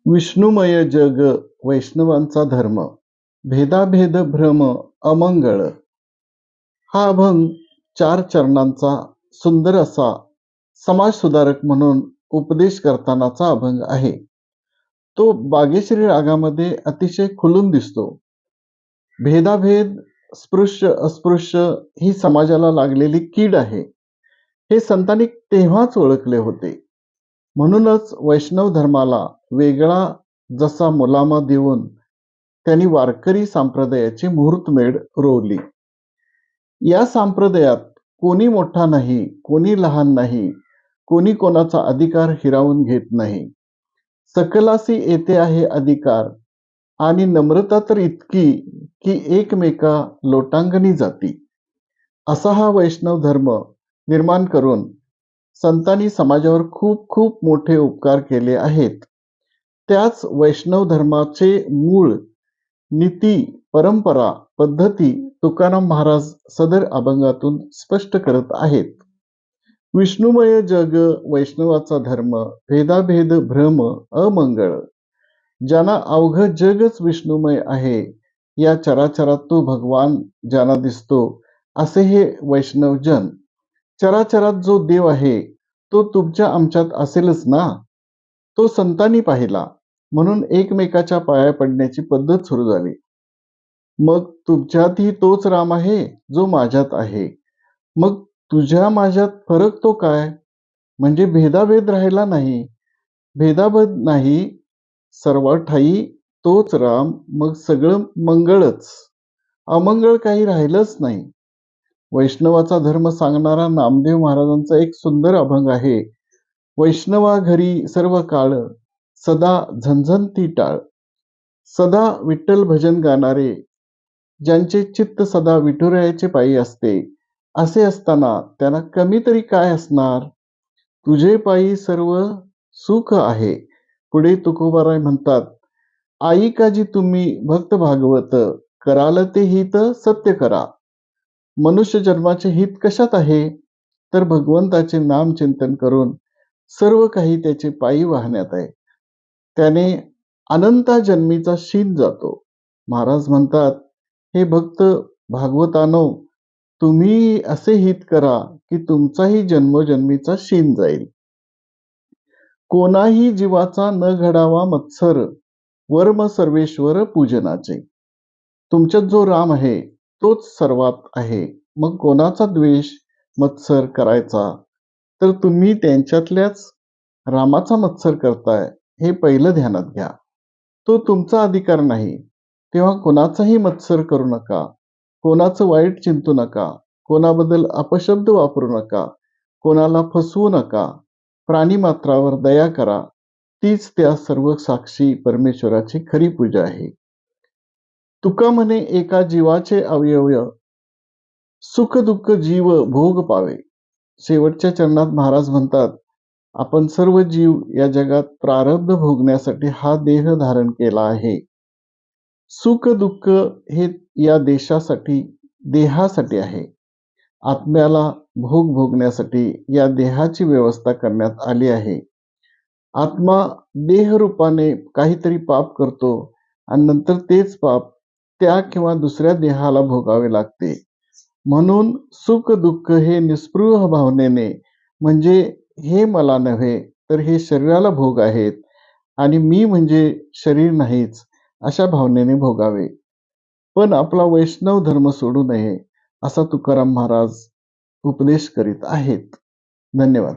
विष्णुमय जग वैष्णवांचा धर्म, भेदाभेद भ्रम अमंगळ. हा अभंग 4 चरणांचा सुंदर असा समाजसुधारक म्हणून उपदेश करतानाचा अभंग आहे. तो बागेश्री रागामध्ये अतिशय खुलून दिसतो. भेदाभेद, स्पृश्य अस्पृश्य ही समाजाला लागलेली कीड आहे, हे संतांनी तेव्हाच ओळखले होते. म्हणूनच वैष्णव धर्माला वेगळा जसा मुलामा देऊन त्यांनी वारकरी संप्रदायाची मुहूर्तमेढ रोवली. या संप्रदायात कोणी मोठा नाही, कोणी लहान नाही, कोणी कोणाचा अधिकार हिरावून घेत नाही. सकलासी येथे आहे अधिकार आणि नम्रता तर इतकी की एकमेका लोटांगणी जाती. असा हा वैष्णव धर्म निर्माण करून संतांनी समाजावर खूप खूप मोठे उपकार केले आहेत. त्याच वैष्णव धर्माचे मूळ, नीती, परंपरा, पद्धती तुकाराम महाराज सदर अभंगातून स्पष्ट करत आहेत. विष्णुमय जग वैष्णवाचा धर्म, भेदाभेद भ्रम अमंगळ. ज्यांना अवघं जगच विष्णुमय आहे, या चराचरात तो भगवान ज्यांना दिसतो, असे हे वैष्णव जन. चराचरात जो देव आहे तो तुमच्या आमच्यात असेलच ना. तो संतांनी पाहिला, म्हणून एकमेकाच्या पाया पडण्याची पद्धत सुरू झाली. मग तुमच्यातही तोच राम आहे जो माझ्यात आहे. मग तुझ्या माझ्यात फरक तो काय? म्हणजे भेदाभेद राहिला नाही. भेदाभेद नाही, सर्व ठायी तोच राम, मग सगळं मंगळच. अमंगळ काही राहिलंच नाही. वैष्णवाचा धर्म सांगणारा नामदेव महाराजांचा एक सुंदर अभंग आहे. वैष्णवा घरी सर्व काळ, सदा झणझणती टाळ. सदा विठ्ठल भजन गाणारे, ज्यांचे चित्त सदा विठुरायाचे पायी असते, असे असताना त्यांना कमी तरी काय असणार? तुझे पायी सर्व सुख आहे. पुढे तुकोबाराय म्हणतात, आई काजी तुम्ही भक्त भागवत, कराल ते हित सत्य करा. मनुष्य जन्माचे हित कशात आहे? तर भगवंताचे नाम चिंतन करून सर्व काही त्याचे पायी वाहण्यात आहे. त्याने अनंता जन्मीचा शीन जातो. महाराज म्हणतात, हे भक्त भागवतानो, तुम्ही असे हित करा की तुमचाही जन्मोजन्मीचा शीन जाईल. कोणाही जीवाचा न घडावा मत्सर, वर्म सर्वेश्वर पूजनाचे. तुमच्यात जो राम आहे तोच सर्वात आहे. मग कोणाचा द्वेष मत्सर करायचा? तर तुम्ही त्यांच्यातल्याच रामाचा मत्सर करताय, हे पहिलं ध्यानात घ्या. तो तुमचा अधिकार नाही. तेव्हा कोणाचाही मत्सर करू नका. कोणाचं वाईट चिंतू नका. कोणाबद्दल अपशब्द वापरू नका. कोणाला फसवू नका. प्राणीमात्रावर दया करा. तीच त्या सर्व साक्षी परमेश्वराची खरी पूजा आहे. तुका म्हणे एका जीवाचे अवयव, सुख दुःख जीव भोग पावे. शेवटच्या चरणात महाराज म्हणतात, आपण सर्व जीव या जगात प्रारब्ध भोगण्यासाठी हा देह धारण केला आहे. सुख दुःख हे या देहासाठी आहे. आत्म्याला भोग भोगण्यासाठी या देहाची व्यवस्था करण्यात आली आहे. आत्मा देहरूपाने काहीतरी पाप करतो आणि नंतर तेच पाप त्या किंवा दुसऱ्या देहाला भोगावे लागते. म्हणून सुख दुःख हे निस्पृह भावनेने, म्हणजे हे मला नव्हे तर हे शरीराला भोग आहेत आणि मी म्हणजे शरीर नाहीच, अशा भावनेने भोगावे. पण आपला वैष्णव धर्म सोडू नये, असा तुकाराम महाराज उपदेश करीत आहेत. धन्यवाद.